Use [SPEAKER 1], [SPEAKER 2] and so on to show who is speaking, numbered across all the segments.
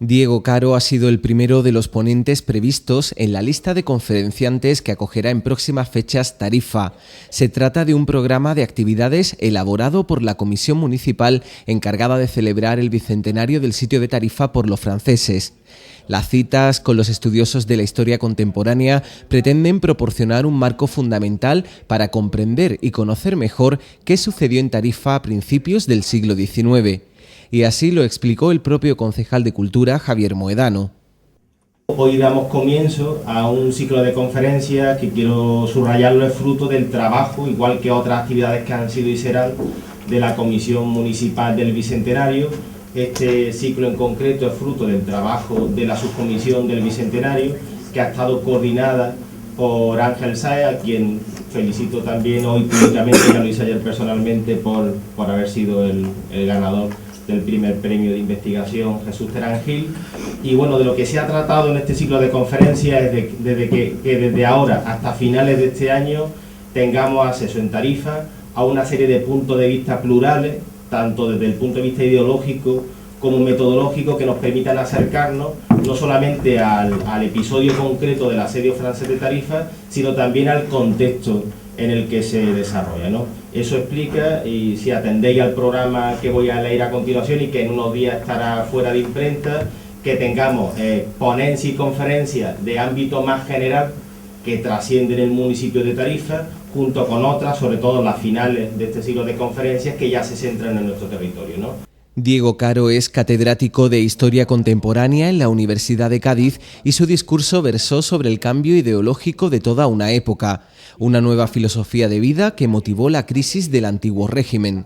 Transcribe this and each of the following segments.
[SPEAKER 1] Diego Caro ha sido el primero de los ponentes previstos en la lista de conferenciantes que acogerá en próximas fechas Tarifa. Se trata de un programa de actividades elaborado por la Comisión Municipal encargada de celebrar el bicentenario del sitio de Tarifa por los franceses. Las citas con los estudiosos de la historia contemporánea pretenden proporcionar un marco fundamental para comprender y conocer mejor qué sucedió en Tarifa a principios del siglo XIX. Y así lo explicó el propio concejal de Cultura, Javier Moedano.
[SPEAKER 2] Hoy damos comienzo a un ciclo de conferencias que quiero subrayarlo, es fruto del trabajo, igual que otras actividades que han sido y serán, de la Comisión Municipal del Bicentenario. Este ciclo en concreto es fruto del trabajo de la Subcomisión del Bicentenario, que ha estado coordinada por Ángel Sáez, a quien felicito también hoy públicamente, ya lo hice ayer personalmente, por haber sido el ganador del primer premio de investigación Jesús Terán Gil. Y bueno, de lo que se ha tratado en este ciclo de conferencias es que desde ahora hasta finales de este año tengamos acceso en Tarifa a una serie de puntos de vista plurales, tanto desde el punto de vista ideológico como metodológico, que nos permitan acercarnos no solamente al episodio concreto del asedio francés de Tarifa, sino también al contexto en el que se desarrolla, ¿no? Eso explica, y si atendéis al programa que voy a leer a continuación y que en unos días estará fuera de imprenta, que tengamos ponencias y conferencias de ámbito más general que trascienden el municipio de Tarifa, junto con otras, sobre todo las finales de este ciclo de conferencias, que ya se centran en nuestro territorio, ¿no?
[SPEAKER 1] Diego Caro es catedrático de Historia Contemporánea en la Universidad de Cádiz y su discurso versó sobre el cambio ideológico de toda una época, una nueva filosofía de vida que motivó la crisis del antiguo régimen.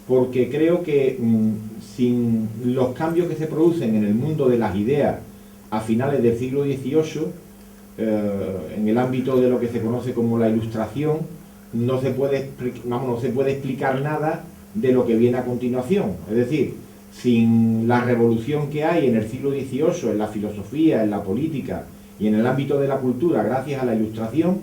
[SPEAKER 3] Porque creo que sin los cambios que se producen en el mundo de las ideas a finales del siglo XVIII, en el ámbito de lo que se conoce como la Ilustración, no se puede explicar nada de lo que viene a continuación. Es decir, sin la revolución que hay en el siglo XVIII, en la filosofía, en la política y en el ámbito de la cultura, gracias a la Ilustración,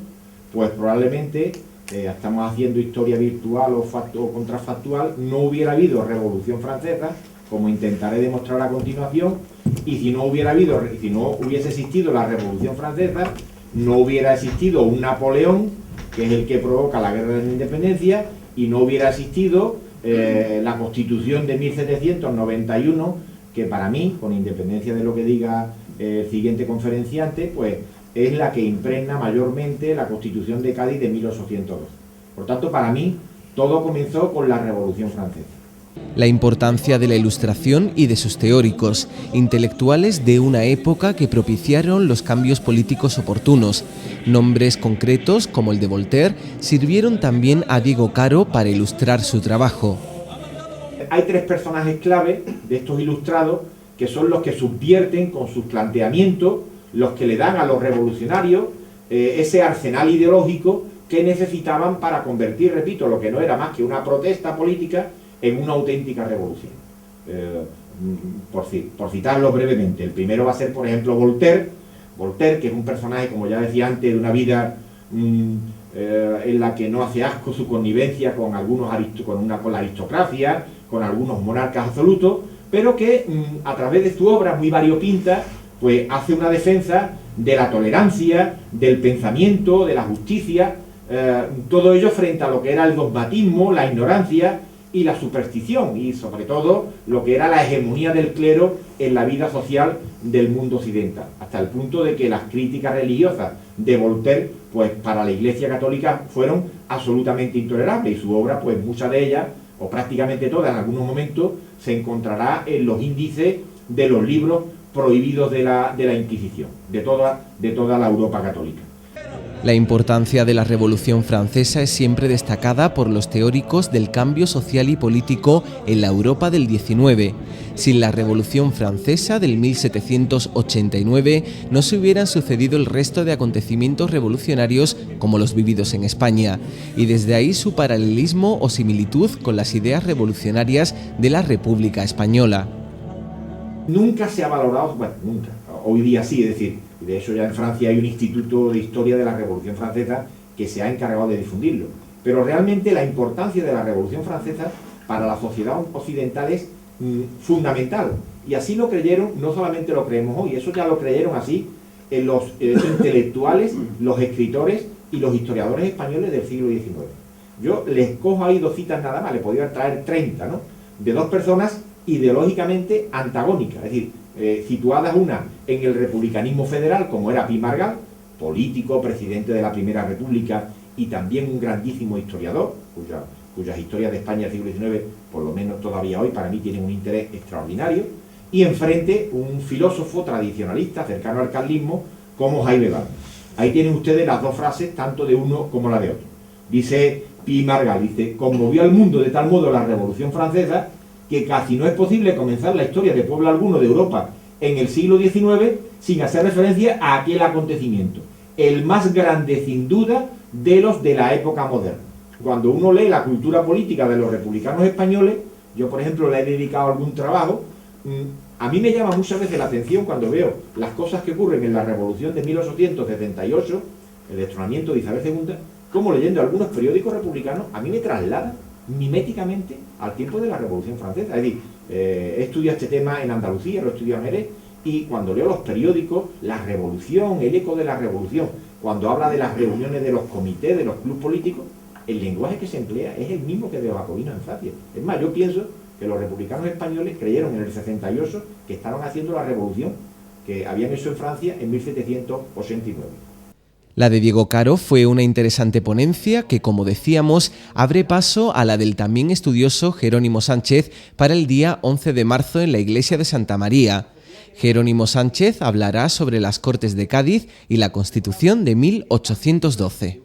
[SPEAKER 3] pues probablemente, estamos haciendo historia virtual o contrafactual, no hubiera habido Revolución Francesa, como intentaré demostrar a continuación, y si no hubiese existido la Revolución Francesa, no hubiera existido un Napoleón, que es el que provoca la Guerra de la Independencia, y no hubiera existido la Constitución de 1791, que para mí, con independencia de lo que diga el siguiente conferenciante, pues es la que impregna mayormente la Constitución de Cádiz de 1802. Por tanto, para mí, todo comenzó con la Revolución Francesa.
[SPEAKER 1] La importancia de la Ilustración y de sus teóricos, intelectuales de una época que propiciaron los cambios políticos oportunos. Nombres concretos, como el de Voltaire, sirvieron también a Diego Caro para ilustrar su trabajo.
[SPEAKER 3] Hay tres personajes clave de estos ilustrados que son los que subvierten con sus planteamientos, los que le dan a los revolucionarios ese arsenal ideológico que necesitaban para convertir, repito, lo que no era más que una protesta política en una auténtica revolución. Por citarlo brevemente, el primero va a ser, por ejemplo, Voltaire, que es un personaje, como ya decía antes, de una vida en la que no hace asco su connivencia con la aristocracia, con algunos monarcas absolutos, pero que a través de su obra muy variopinta, pues hace una defensa de la tolerancia, del pensamiento, de la justicia, todo ello frente a lo que era el dogmatismo, la ignorancia y la superstición, y sobre todo lo que era la hegemonía del clero en la vida social del mundo occidental, hasta el punto de que las críticas religiosas de Voltaire, pues para la Iglesia Católica fueron absolutamente intolerables, y su obra, pues muchas de ellas, o prácticamente todas en algunos momentos, se encontrará en los índices de los libros prohibidos de la Inquisición, de toda la Europa católica.
[SPEAKER 1] La importancia de la Revolución Francesa es siempre destacada por los teóricos del cambio social y político en la Europa del XIX. Sin la Revolución Francesa del 1789 no se hubieran sucedido el resto de acontecimientos revolucionarios como los vividos en España, y desde ahí su paralelismo o similitud con las ideas revolucionarias de la República Española.
[SPEAKER 3] Nunca se ha valorado, bueno, nunca, hoy día sí, es decir, de hecho ya en Francia hay un instituto de historia de la Revolución Francesa que se ha encargado de difundirlo, pero realmente la importancia de la Revolución Francesa para la sociedad occidental es fundamental, Y así lo creyeron, no solamente lo creemos hoy, eso ya lo creyeron así los intelectuales, los escritores y los historiadores españoles del siglo XIX. Yo les cojo ahí 2 citas nada más, le podría traer 30, ¿no? De 2 personas ideológicamente antagónicas, es decir, situadas una en el republicanismo federal, como era Pi Margall, político, presidente de la Primera República y también un grandísimo historiador, cuyas historias de España del siglo XIX, por lo menos todavía hoy, para mí tienen un interés extraordinario, y enfrente un filósofo tradicionalista cercano al carlismo como Jaime Balmes. Ahí tienen ustedes las 2 frases, tanto de uno como la de otro. Dice Pi Margall, dice: conmovió al mundo de tal modo la Revolución Francesa que casi no es posible comenzar la historia de pueblo alguno de Europa en el siglo XIX sin hacer referencia a aquel acontecimiento, el más grande sin duda de los de la época moderna. Cuando uno lee la cultura política de los republicanos españoles, yo por ejemplo le he dedicado algún trabajo, a mí me llama muchas veces la atención cuando veo las cosas que ocurren en la Revolución de 1878, el destronamiento de Isabel II, como leyendo algunos periódicos republicanos, a mí me traslada miméticamente al tiempo de la Revolución Francesa. Es decir, he estudiado este tema en Andalucía, lo he estudiado en Jerez, y cuando leo los periódicos, la revolución, el eco de la revolución, cuando habla de las reuniones de los comités, de los clubes políticos, el lenguaje que se emplea es el mismo que de los jacobinos en Francia. Es más, yo pienso que los republicanos españoles creyeron en el 68 que estaban haciendo la revolución que habían hecho en Francia en 1789.
[SPEAKER 1] La de Diego Caro fue una interesante ponencia que, como decíamos, abre paso a la del también estudioso Jerónimo Sánchez para el día 11 de marzo en la iglesia de Santa María. Jerónimo Sánchez hablará sobre las Cortes de Cádiz y la Constitución de 1812.